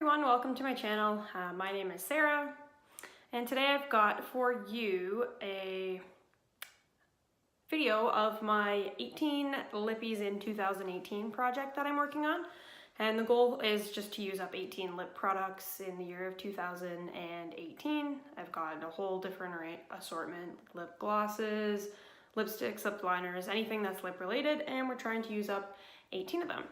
Everyone, welcome to my channel. My name is Sarah, and today I've got for you a video of my 18 Lippies in 2018 project that I'm working on. And the goal is just to use up 18 lip products in the year of 2018. I've got a whole different assortment: lip glosses, lipsticks, lip liners, anything that's lip related, and we're trying to use up 18 of them.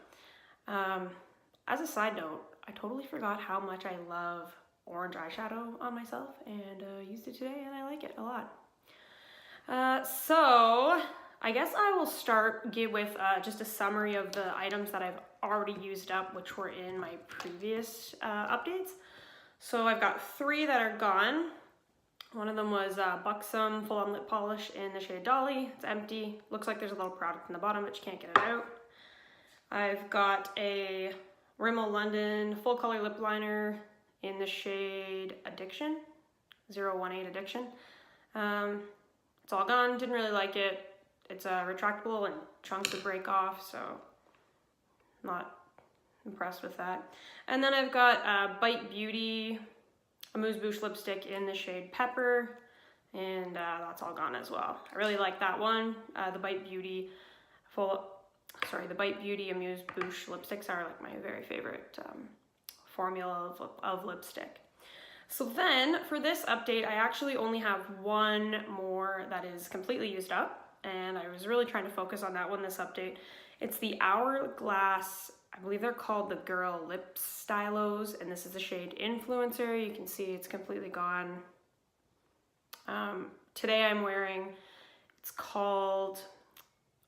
As a side note, I totally forgot how much I love orange eyeshadow on myself, and used it today and I like it a lot. So I guess I will start with just a summary of the items that I've already used up, which were in my previous updates. So I've got 3 that are gone. One of them was Buxom Full On Lip Polish in the shade Dolly. It's empty. Looks like there's a little product in the bottom, but you can't get it out. I've got a Rimmel London Full Color Lip Liner in the shade Addiction, 018 Addiction. It's all gone, didn't really like it. It's retractable and chunks would break off, so not impressed with that. And then I've got Bite Beauty Amuse-Bouche lipstick in the shade Pepper, and that's all gone as well. I really like that one. The Bite Beauty Amuse-Bouche lipsticks are like my very favorite formula of lipstick. So then for this update, I actually only have one more that is completely used up, and I was really trying to focus on that one this update. It's the Hourglass, I believe they're called the Girl Lip Stylos, and this is the shade Influencer. You can see it's completely gone. Today I'm wearing, it's called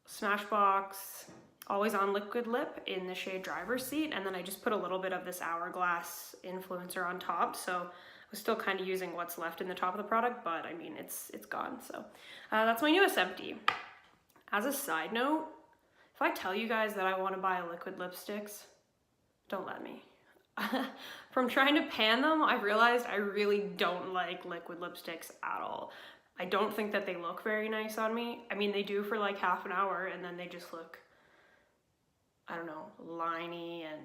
Smashbox Always On Liquid Lip in the shade Driver's Seat, and then I just put a little bit of this Hourglass Influencer on top, so I was still kind of using what's left in the top of the product, but I mean, it's gone. So that's my newest empty. As a side note, if I tell you guys that I want to buy liquid lipsticks, don't let me. From trying to pan them, I've realized I really don't like liquid lipsticks at all. I don't think that they look very nice on me. I mean, they do for like half an hour, and then they just look, I don't know, liney and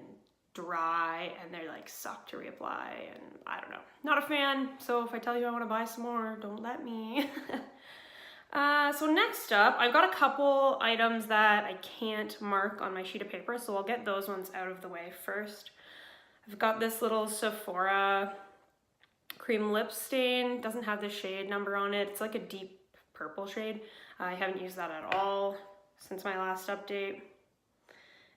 dry, and they're like suck to reapply, and I don't know. Not a fan, so if I tell you I want to buy some more, don't let me. So next up, I've got a couple items that I can't mark on my sheet of paper, so I'll get those ones out of the way first. I've got this little Sephora cream lip stain. Doesn't have the shade number on it. It's like a deep purple shade. I haven't used that at all since my last update.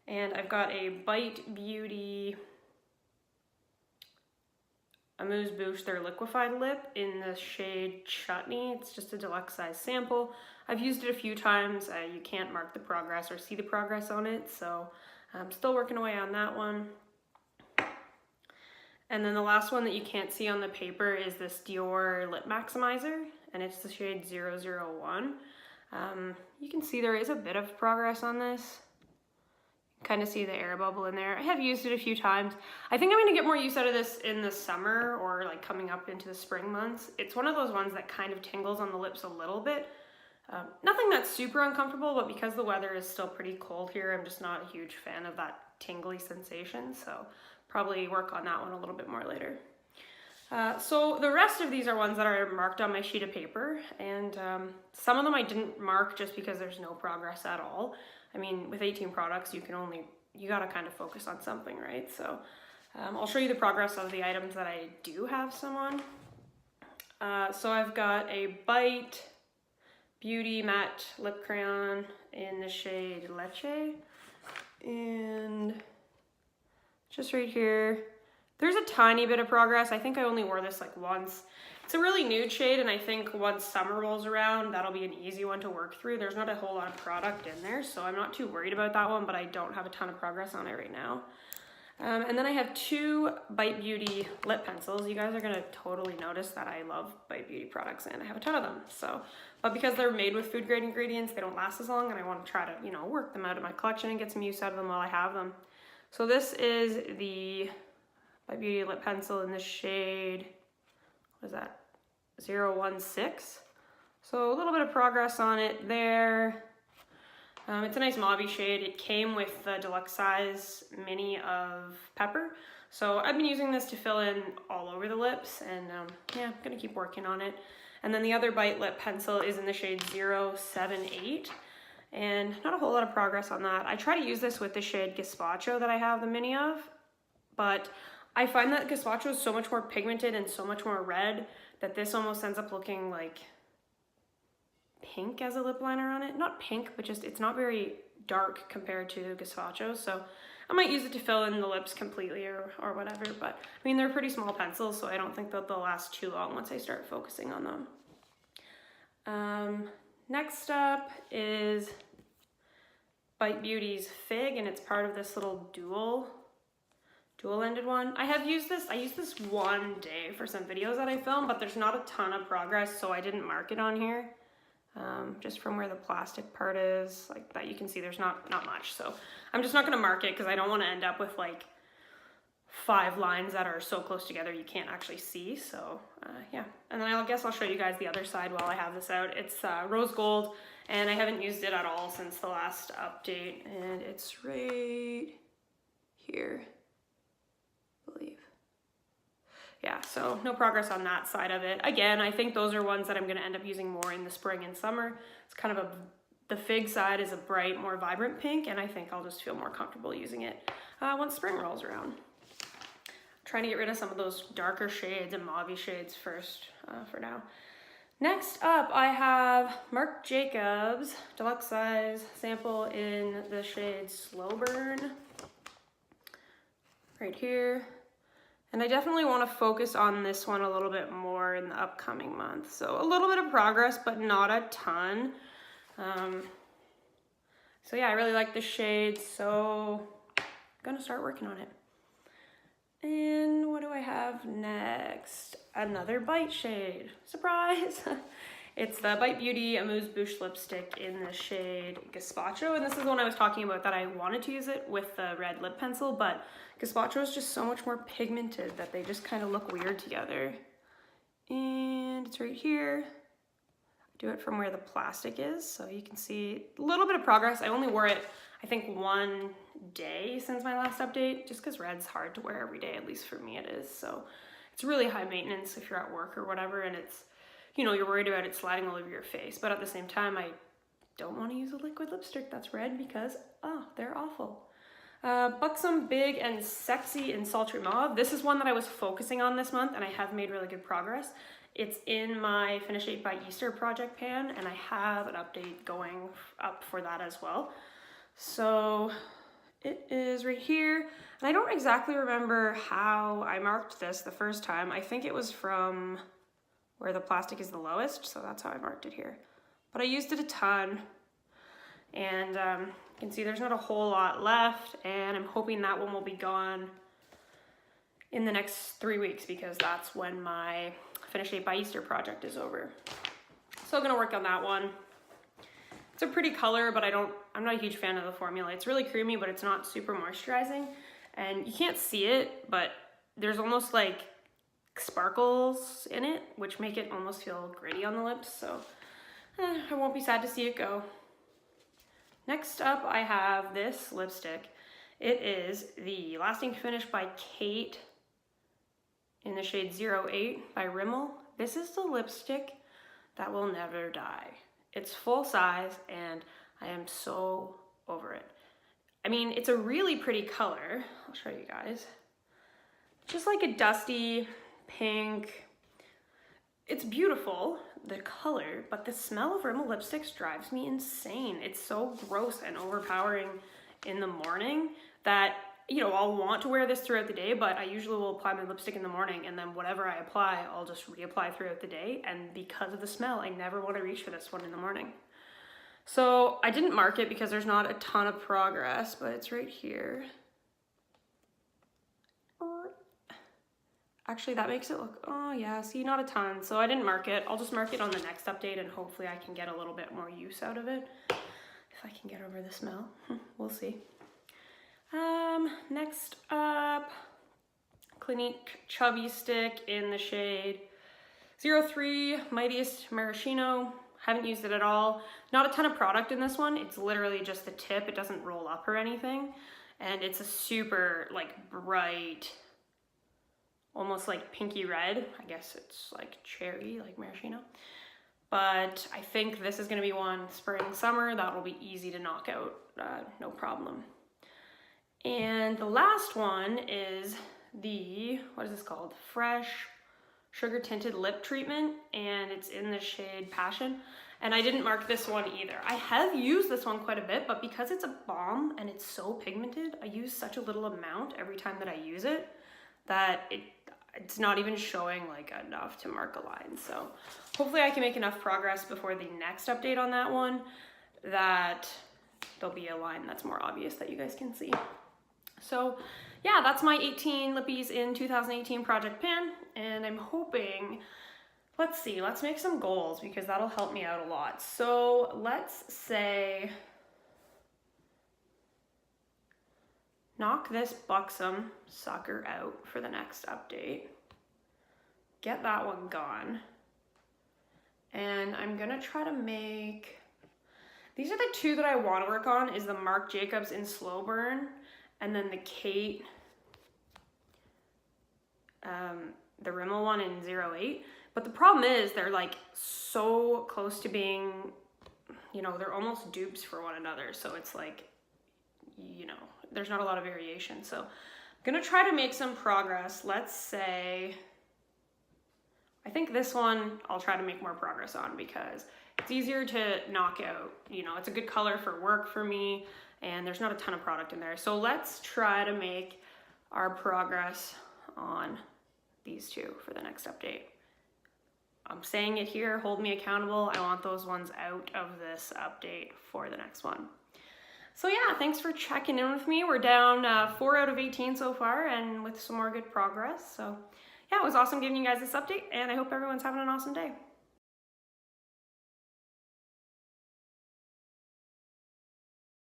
And I've got a Bite Beauty Amuse-Bouche, their liquefied lip in the shade Chutney. It's just a deluxe size sample. I've used it a few times. You can't mark the progress or see the progress on it, so I'm still working away on that one. And then the last one that you can't see on the paper is this Dior Lip Maximizer, and it's the shade 001. You can see there is a bit of progress on this. Kind of see the air bubble in there. I have used it a few times. I think I'm going to get more use out of this in the summer or like coming up into the spring months. It's one of those ones that kind of tingles on the lips a little bit. Nothing that's super uncomfortable, but because the weather is still pretty cold here, I'm just not a huge fan of that tingly sensation, so probably work on that one a little bit more later. So the rest of these are ones that are marked on my sheet of paper, and some of them I didn't mark just because there's no progress at all. I mean, with 18 products, you gotta kind of focus on something, right? So I'll show you the progress of the items that I do have some on. So I've got a Bite Beauty Matte Lip Crayon in the shade Leche, and just right here, there's a tiny bit of progress. I think I only wore this like once. It's a really nude shade, and I think once summer rolls around, that'll be an easy one to work through. There's not a whole lot of product in there, so I'm not too worried about that one, but I don't have a ton of progress on it right now. And then I have 2 Bite Beauty lip pencils. You guys are gonna totally notice that I love Bite Beauty products, and I have a ton of them. So, but because they're made with food grade ingredients, they don't last as long, and I want to try to, you know, work them out of my collection and get some use out of them while I have them. So this is the Bite Beauty lip pencil in the shade, what is that, 016. So a little bit of progress on it there. It's a nice mauve shade. It came with the deluxe size mini of Pepper, So I've been using this to fill in all over the lips, and yeah, I'm gonna keep working on it. And then the other Bite lip pencil is in the shade 078, and not a whole lot of progress on that. I try to use this with the shade Gazpacho that I have the mini of, but I find that Gazpacho is so much more pigmented and so much more red that this almost ends up looking like pink as a lip liner on it. Not pink, but just it's not very dark compared to Gazpacho, so I might use it to fill in the lips completely or whatever, but I mean, they're pretty small pencils, so I don't think that they'll last too long once I start focusing on them. Next up is Bite Beauty's Fig, and it's part of this little dual-ended one. I used this one day for some videos that I filmed, but there's not a ton of progress, so I didn't mark it on here. Just from where the plastic part is, like that, you can see there's not much, so I'm just not going to mark it because I don't want to end up with like 5 lines that are so close together you can't actually see. So yeah, and then I guess I'll show you guys the other side while I have this out. It's rose gold, and I haven't used it at all since the last update, and it's right here, I believe. Yeah, so no progress on that side of it. Again, I think those are ones that I'm going to end up using more in the spring and summer. It's kind of the Fig side is a bright, more vibrant pink, and I think I'll just feel more comfortable using it once spring rolls around. I'm trying to get rid of some of those darker shades and mauve shades first for now. Next up, I have Marc Jacobs deluxe size sample in the shade Slow Burn right here. And I definitely want to focus on this one a little bit more in the upcoming month. So a little bit of progress, but not a ton. So yeah, I really like the shade, so I'm gonna start working on it. And what do I have next? Another Bite shade. Surprise! It's the Bite Beauty Amuse Bouche lipstick in the shade Gazpacho, and this is the one I was talking about that I wanted to use it with the red lip pencil, but Gazpacho is just so much more pigmented that they just kind of look weird together. And it's right here. Do it from where the plastic is, so you can see a little bit of progress. I only wore it, I think, one day since my last update, just because red's hard to wear every day, at least for me it is. So it's really high maintenance if you're at work or whatever, and it's, you know, you're worried about it sliding all over your face, but at the same time, I don't want to use a liquid lipstick that's red because, oh, they're awful. Buxom Big and Sexy in Sultry Mauve. This is one that I was focusing on this month, and I have made really good progress. It's in my Finish 8 by Easter project pan, and I have an update going up for that as well. So it is right here, and I don't exactly remember how I marked this the first time. I think it was from where the plastic is the lowest, so that's how I marked it here. But I used it a ton, and you can see there's not a whole lot left, and I'm hoping that one will be gone in the next 3 weeks because that's when my Finish 8 by Easter project is over. So I'm gonna work on that one. It's a pretty color, but I'm not a huge fan of the formula. It's really creamy, but it's not super moisturizing, and you can't see it, but there's almost like sparkles in it, which make it almost feel gritty on the lips, so I won't be sad to see it go. Next up, I have this lipstick. It is the Lasting Finish by Kate in the shade 08 by Rimmel. This is the lipstick that will never die. It's full size, and I am so over it. I mean, it's a really pretty color. I'll show you guys. Just like a dusty pink. It's beautiful, the color, but the smell of Rimmel lipsticks drives me insane. It's so gross and overpowering in the morning that, you know, I'll want to wear this throughout the day, but I usually will apply my lipstick in the morning, and then whatever I apply, I'll just reapply throughout the day. And because of the smell, I never want to reach for this one in the morning. So I didn't mark it because there's not a ton of progress, but it's right here. Actually, that makes it look, oh yeah, see, not a ton. So I didn't mark it. I'll just mark it on the next update, and hopefully I can get a little bit more use out of it. If I can get over the smell, we'll see. Next up, Clinique Chubby Stick in the shade 03 Mightiest Maraschino. Haven't used it at all. Not a ton of product in this one. It's literally just the tip. It doesn't roll up or anything. And it's a super like bright almost like pinky red. I guess it's like cherry, like maraschino. But I think this is gonna be one spring, summer, that will be easy to knock out, no problem. And the last one is the, what is this called? Fresh Sugar Tinted Lip Treatment, and it's in the shade Passion. And I didn't mark this one either. I have used this one quite a bit, but because it's a balm and it's so pigmented, I use such a little amount every time that I use it that it's not even showing like enough to mark a line. So hopefully I can make enough progress before the next update on that one that there'll be a line that's more obvious that you guys can see. So yeah, that's my 18 Lippies in 2018 project pan, and I'm hoping, let's see, let's make some goals because that'll help me out a lot. So let's say, knock this buxom sucker out for the next update. Get that one gone. And I'm gonna try to make, these are the two that I wanna work on, is the Marc Jacobs in Slow Burn, and then the Kate, the Rimmel one in 08. But the problem is they're like so close to being, you know, they're almost dupes for one another. So it's like, you know, there's not a lot of variation. So I'm gonna try to make some progress. Let's say, I think this one I'll try to make more progress on because it's easier to knock out. You know, it's a good color for work for me, and there's not a ton of product in there. So let's try to make our progress on these two for the next update. I'm saying it here, hold me accountable. I want those ones out of this update for the next one. So yeah, thanks for checking in with me. We're down 4 out of 18 so far, and with some more good progress. So yeah, it was awesome giving you guys this update, and I hope everyone's having an awesome day.